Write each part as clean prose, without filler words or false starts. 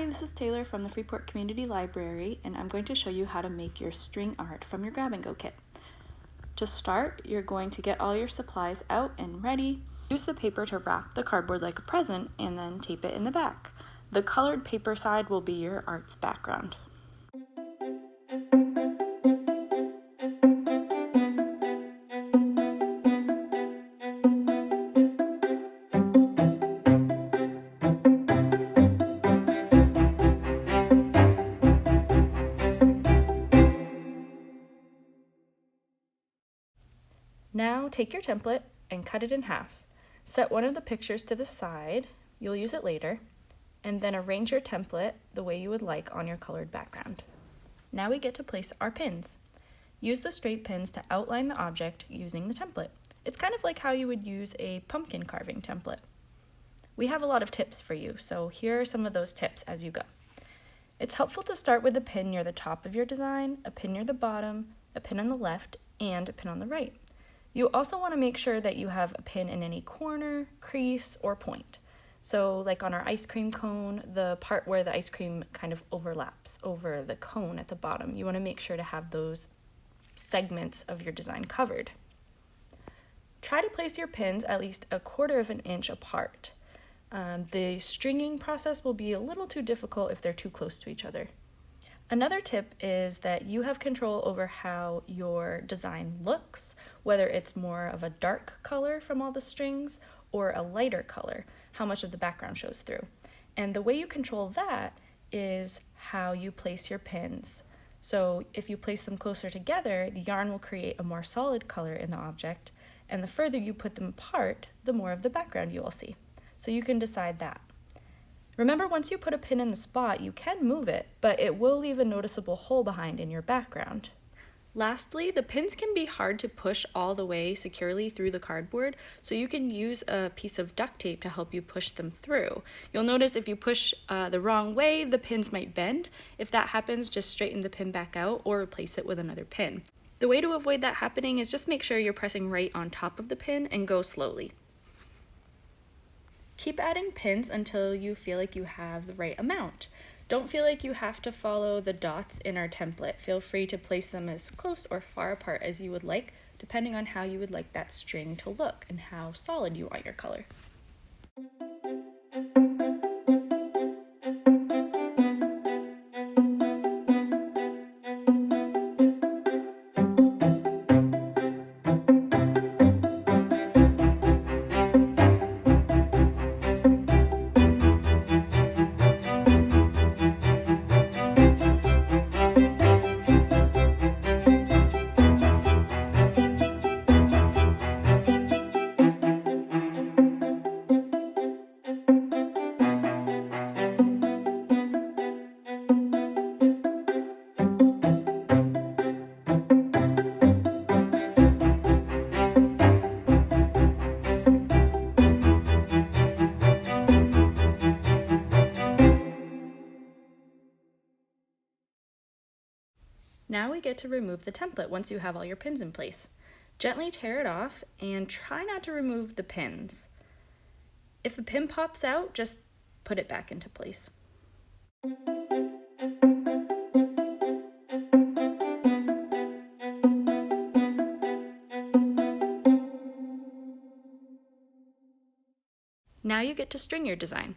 Hi, this is Taylor from the Freeport Community Library, and I'm going to show you how to make your string art from your grab-and-go kit. To start, you're going to get all your supplies out and ready. Use the paper to wrap the cardboard like a present and then tape it in the back. The colored paper side will be your art's background. Now take your template and cut it in half. Set one of the pictures to the side, you'll use it later, and then arrange your template the way you would like on your colored background. Now we get to place our pins. Use the straight pins to outline the object using the template. It's kind of like how you would use a pumpkin carving template. We have a lot of tips for you, so here are some of those tips as you go. It's helpful to start with a pin near the top of your design, a pin near the bottom, a pin on the left, and a pin on the right. You also want to make sure that you have a pin in any corner, crease, or point. So like on our ice cream cone, the part where the ice cream kind of overlaps over the cone at the bottom, you want to make sure to have those segments of your design covered. Try to place your pins at least 1/4 of an inch apart. The stringing process will be a little too difficult if they're too close to each other. Another tip is that you have control over how your design looks, whether it's more of a dark color from all the strings or a lighter color, how much of the background shows through. And the way you control that is how you place your pins. So if you place them closer together, the yarn will create a more solid color in the object, and the further you put them apart, the more of the background you will see. So you can decide that. Remember, once you put a pin in the spot, you can move it, but it will leave a noticeable hole behind in your background. Lastly, the pins can be hard to push all the way securely through the cardboard, so you can use a piece of duct tape to help you push them through. You'll notice if you push the wrong way, the pins might bend. If that happens, just straighten the pin back out or replace it with another pin. The way to avoid that happening is just make sure you're pressing right on top of the pin and go slowly. Keep adding pins until you feel like you have the right amount. Don't feel like you have to follow the dots in our template. Feel free to place them as close or far apart as you would like, depending on how you would like that string to look and how solid you want your color. Now we get to remove the template once you have all your pins in place. Gently tear it off and try not to remove the pins. If a pin pops out, just put it back into place. Now you get to string your design.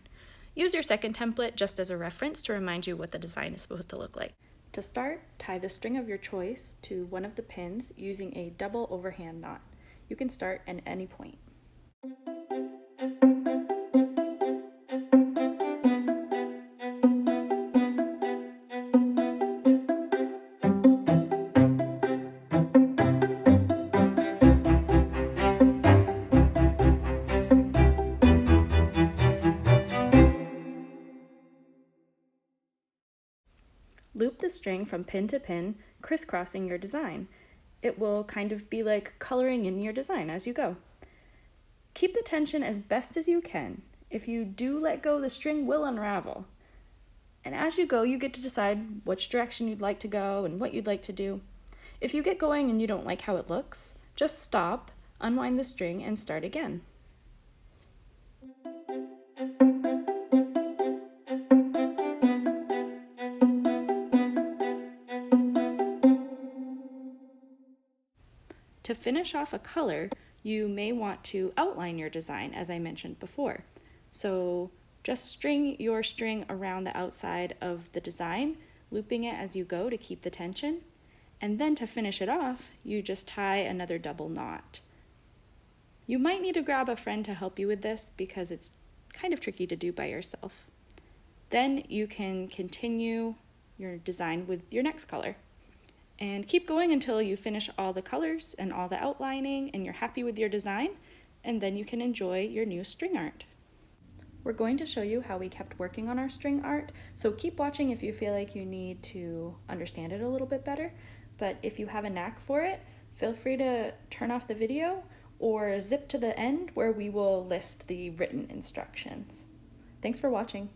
Use your second template just as a reference to remind you what the design is supposed to look like. To start, tie the string of your choice to one of the pins using a double overhand knot. You can start at any point. Loop the string from pin to pin, crisscrossing your design. It will kind of be like coloring in your design as you go. Keep the tension as best as you can. If you do let go, the string will unravel. And as you go, you get to decide which direction you'd like to go and what you'd like to do. If you get going and you don't like how it looks, just stop, unwind the string, and start again. finish off a color, you may want to outline your design, as I mentioned before. So just string your string around the outside of the design, looping it as you go to keep the tension. And then to finish it off, you just tie another double knot. You might need to grab a friend to help you with this because it's kind of tricky to do by yourself. Then you can continue your design with your next color. And keep going until you finish all the colors and all the outlining and you're happy with your design, and then you can enjoy your new string art. We're going to show you how we kept working on our string art, so keep watching if you feel like you need to understand it a little bit better. But if you have a knack for it, feel free to turn off the video or zip to the end where we will list the written instructions. Thanks for watching.